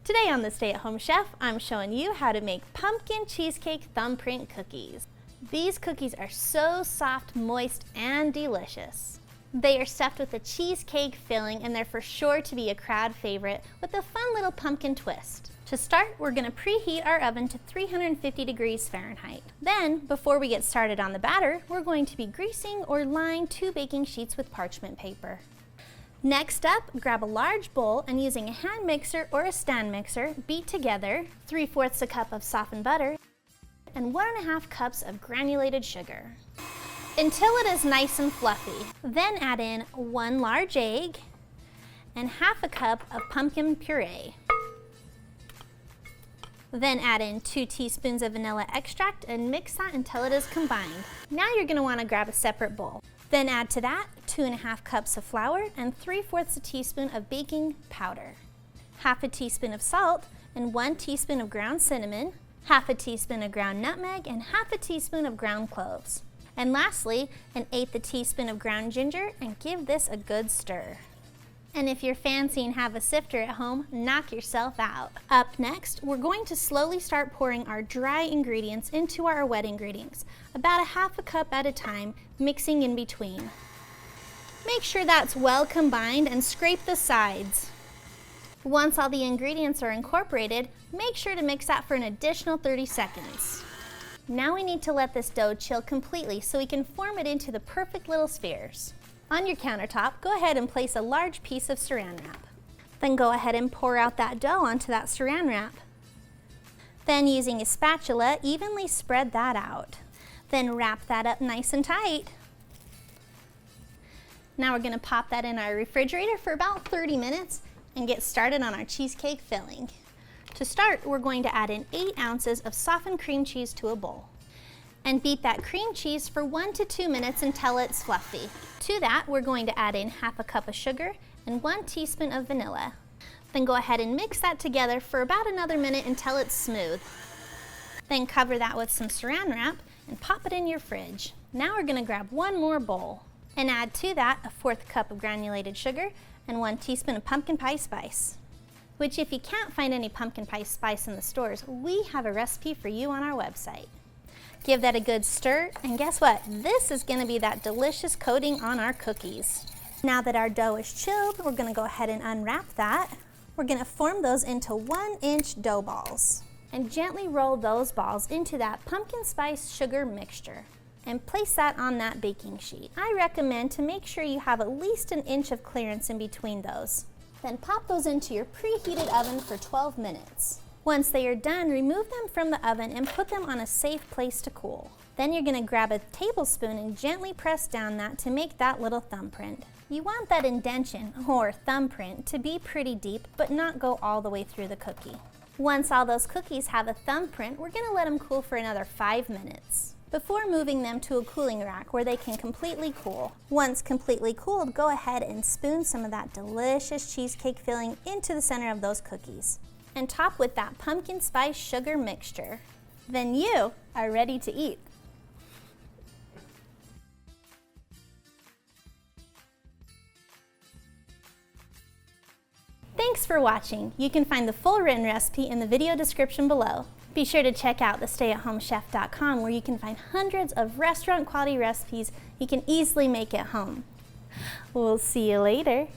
Today on the Stay-at-Home Chef, I'm showing you how to make pumpkin cheesecake thumbprint cookies. These cookies are so soft, moist, and delicious. They are stuffed with a cheesecake filling, and they're for sure to be a crowd favorite with a fun little pumpkin twist. To start, we're going to preheat our oven to 350 degrees Fahrenheit. Then, before we get started on the batter, we're going to be greasing or lining 2 baking sheets with parchment paper. Next up, grab a large bowl and using a hand mixer or a stand mixer, beat together 3/4 a cup of softened butter and 1½ cups of granulated sugar until it is nice and fluffy. Then add in 1 large egg and ½ cup of pumpkin puree. Then add in 2 teaspoons of vanilla extract and mix that until it is combined. Now you're going to want to grab a separate bowl. Then add to that 2½ cups of flour and 3/4 a teaspoon of baking powder, ½ teaspoon of salt and 1 teaspoon of ground cinnamon, ½ teaspoon of ground nutmeg and ½ teaspoon of ground cloves. And lastly, 1/8 teaspoon of ground ginger, and give this a good stir. And if you're fancy and have a sifter at home, knock yourself out. Up next, we're going to slowly start pouring our dry ingredients into our wet ingredients, about ½ cup at a time, mixing in between. Make sure that's well combined and scrape the sides. Once all the ingredients are incorporated, make sure to mix that for an additional 30 seconds. Now we need to let this dough chill completely so we can form it into the perfect little spheres. On your countertop, go ahead and place a large piece of saran wrap. Then go ahead and pour out that dough onto that saran wrap. Then using a spatula, evenly spread that out. Then wrap that up nice and tight. Now we're going to pop that in our refrigerator for about 30 minutes and get started on our cheesecake filling. To start, we're going to add in 8 ounces of softened cream cheese to a bowl. And beat that cream cheese for 1 to 2 minutes until it's fluffy. To that, we're going to add in ½ cup of sugar and 1 teaspoon of vanilla. Then go ahead and mix that together for about another minute until it's smooth. Then cover that with some saran wrap and pop it in your fridge. Now we're going to grab one more bowl and add to that a 1/4 cup of granulated sugar and 1 teaspoon of pumpkin pie spice. Which, if you can't find any pumpkin pie spice in the stores, we have a recipe for you on our website. Give that a good stir, and guess what? This is going to be that delicious coating on our cookies. Now that our dough is chilled, we're going to go ahead and unwrap that. We're going to form those into 1-inch dough balls and gently roll those balls into that pumpkin spice sugar mixture and place that on that baking sheet. I recommend to make sure you have at least 1 inch of clearance in between those. Then pop those into your preheated oven for 12 minutes. Once they are done, remove them from the oven and put them on a safe place to cool. Then you're going to grab a tablespoon and gently press down that to make that little thumbprint. You want that indentation, or thumbprint, to be pretty deep but not go all the way through the cookie. Once all those cookies have a thumbprint, we're going to let them cool for another 5 minutes before moving them to a cooling rack where they can completely cool. Once completely cooled, go ahead and spoon some of that delicious cheesecake filling into the center of those cookies and top with that pumpkin spice sugar mixture. Then you are ready to eat. Thanks for watching. You can find the full written recipe in the video description below. Be sure to check out thestayathomechef.com where you can find hundreds of restaurant quality recipes you can easily make at home. We'll see you later.